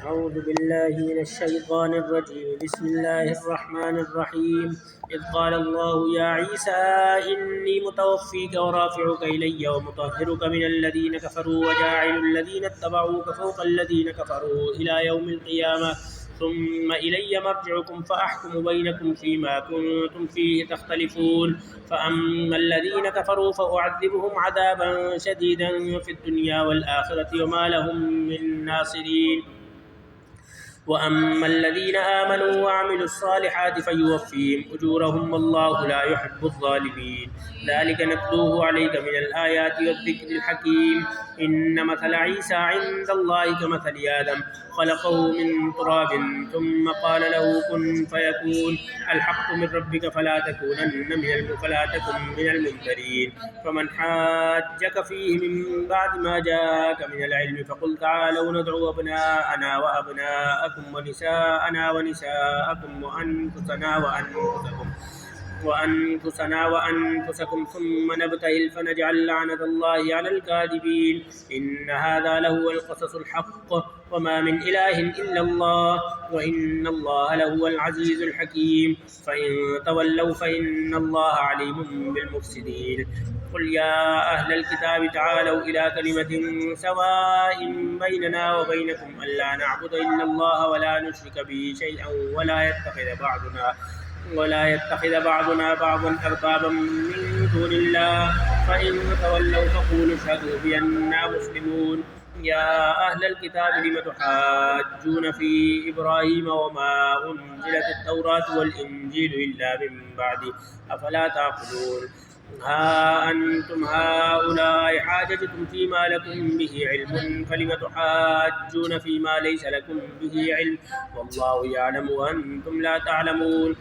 أعوذ بالله من الشيطان الرجيم. بسم الله الرحمن الرحيم. إذ قال الله يا عيسى إني متوفيك ورافعك إلي ومطهرك من الذين كفروا وجاعل الذين اتبعوك فوق الذين كفروا إلى يوم القيامة ثم إلي مرجعكم فأحكم بينكم فيما كنتم فيه تختلفون. فأما الذين كفروا فأعذبهم عذابا شديدا في الدنيا والآخرة وما لهم من ناصرين. وأما الذين آمنوا وعملوا الصالحات فيوفيهم أجورهم والله لا يحب الظالمين. ذلك نتلوه عليك من الآيات والذكر الحكيم. إن مثل عيسى عند الله كمثل آدم خلقه من تراب ثم قال له كن فيكون. الحق من ربك فلا تكن من الممترين. فمن حاجك فيه من بعد ما جاءك من العلم فقل تعالوا ندعو أبناءنا وأبناءكم ونساءنا ونساءكم وأنفسنا وأنفسكم ثم نبتهل فنجعل لعنة الله على الكاذبين. إن هذا لهو القصص الحق وما من إله إلا الله وإن الله لهو العزيز الحكيم. فإن تولوا فإن الله عليم بالمفسدين. قل يا أهل الكتاب تعالوا إلى كلمة سواء بيننا وبينكم ألا نعبد إلا الله ولا نشرك به شيئا ولا يتخذ بعضنا بعضا أربابا من دون الله. فإن تولوا فقولوا اشهدوا بأننا مسلمون. يا أهل الكتاب لم تحاجون في إبراهيم وما أنزلت التوراة والإنجيل إلا من بعده أفلا تعقلون. ها أنتم هؤلاء حاججتم فيما لكم به علم فلم تحاجون فيما ليس لكم به علم والله يعلم وأنتم لا تعلمون.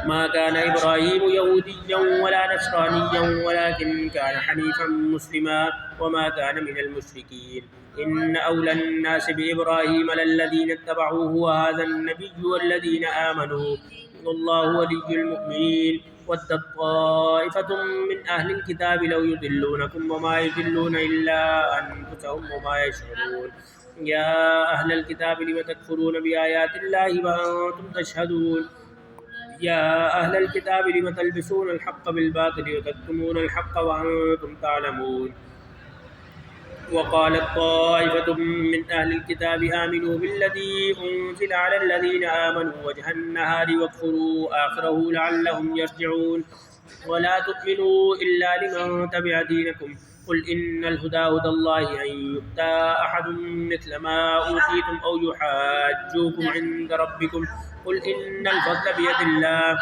ما كان إبراهيم يهوديا ولا نصرانيا ولكن كان حنيفا مسلما وما كان من المشركين. إن أولى الناس بإبراهيم للذين اتبعوه وهذا النبي والذين آمنوا والله ولي المؤمنين. ودت طائفة من أهل الكتاب لو يضلونكم وما يضلون إلا أنفسهم وما يشعرون. يا أهل الكتاب لم تكفرون بآيات الله وأنتم تشهدون. يا أهل الكتاب لم تلبسون الحق بالباطل وتكتمون الحق وأنتم تعلمون. وقالت طائفة من أهل الكتاب آمنوا بالذي أنزل على الذين آمنوا وجه النهار واكفروا آخره لعلهم يرجعون. ولا تؤمنوا إلا لمن تبع دينكم. قل إن الهدى هدى الله أن يؤتى أحد مثل ما أوتيتم أو يحاجوكم عند ربكم. قل إن الفضل بيد الله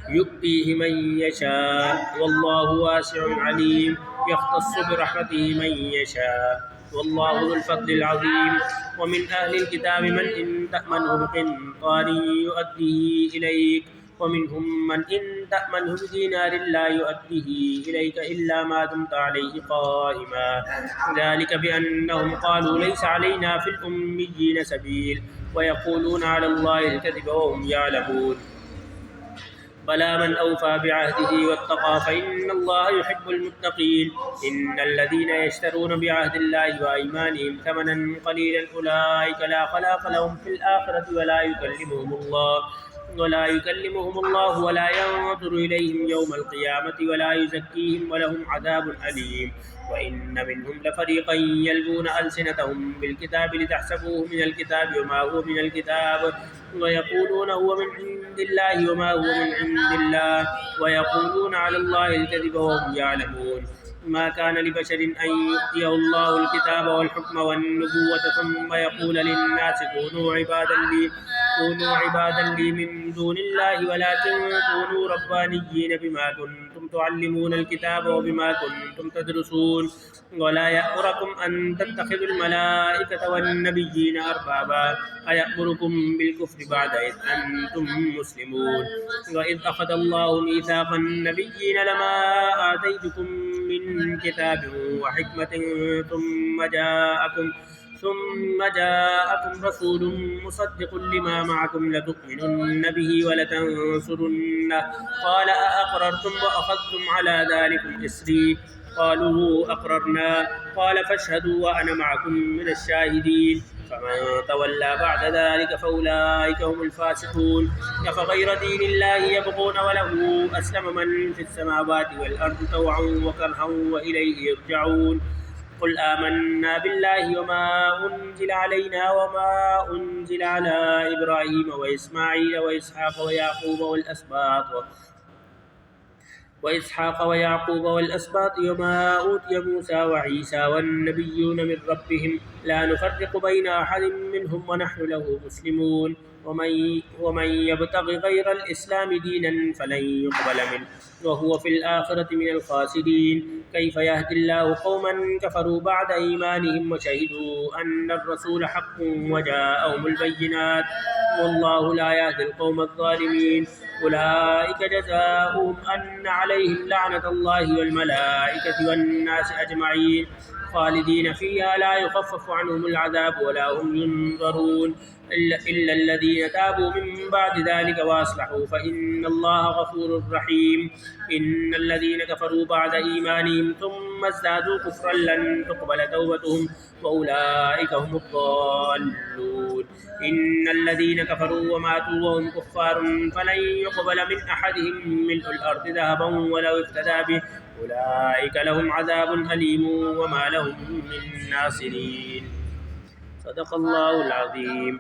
يؤتيه من يشاء والله واسع عليم. يختص برحمته من يشاء والله ذو الفضل العظيم. ومن أهل الكتاب من إن تأمنه بقنطار يؤديه إليك ومنهم من إن تأمنه بدينار لا يؤديه إليك إلا ما دمت عليه قائما. ذلك بأنهم قالوا ليس علينا في الأميين سبيل ويقولون على الله الكذب وهم يعلمون. بلى من أوفى بعهده واتقى فإن الله يحب المتقين. إن الذين يشترون بعهد الله وأيمانهم ثمنا قليلا أولئك لا خلاق لهم في الآخرة ولا يكلمهم الله ولا ينظر إليهم يوم القيامة ولا يزكيهم ولهم عذاب أليم. وإن منهم لفريقا يلوون ألسنتهم بالكتاب لتحسبوه من الكتاب وما هو من الكتاب ويقولون هو من عند الله وما هو من عند الله ويقولون على الله الكذب وهم يعلمون. ما كان لبشر أن يؤتيه الله الكتاب والحكم والنبوة ثم يقول للناس كونوا عبادا لي من دون الله ولكن كونوا ربانيين بما كنتم تعلمون الكتاب وبما كنتم تدرسون. ولا يأمركم أن تتخذوا الملائكة والنبيين أربابا أيأمركم بالكفر بعد إذ أنتم مسلمون. وإذ أخذ الله ميثاق النبيين لما آتيتكم من كتاب وحكمة ثم جاءكم رسول مصدق لما معكم لتؤمنن به ولتنصرنه. قال أأقررتم وأخذتم على ذلكم إصري قالوا أقررنا. قال فاشهدوا وأنا معكم من الشاهدين. فمن تولى بعد ذلك فأولئك هم الفاسقون. أفغير دين الله يبغون وله أسلم من في السماوات والأرض طوعا وكرها وإليه يرجعون. قل آمنا بالله وما أنزل علينا وما أنزل على إبراهيم وإسماعيل وإسحاق ويعقوب والأسباط وما أوتي موسى وعيسى والنبيون من ربهم لا نفرق بين أحد منهم ونحن له مسلمون. ومن يبتغ غير الإسلام دينا فلن يقبل منه وهو في الآخرة من الخاسرين. كيف يهدي الله قوما كفروا بعد إيمانهم وشهدوا أن الرسول حق وجاءهم البينات والله لا يهدي القوم الظالمين. أولئك جزاؤهم أن عليهم لعنة الله والملائكة والناس أجمعين خالدين فيها لا يخفف عنهم العذاب ولا هم ينظرون إلا الذين تابوا من بعد ذلك وأصلحوا فإن الله غفور رحيم. إن الذين كفروا بعد إيمانهم ثم ازدادوا كفرا لن تقبل توبتهم وأولئك هم الضالون. إن الذين كفروا وماتوا وهم كفار فلن يقبل من أحدهم ملء الأرض ذهبا ولو افتدى به أولئك لهم عذاب أليم وما لهم من ناصرين. صدق الله العظيم.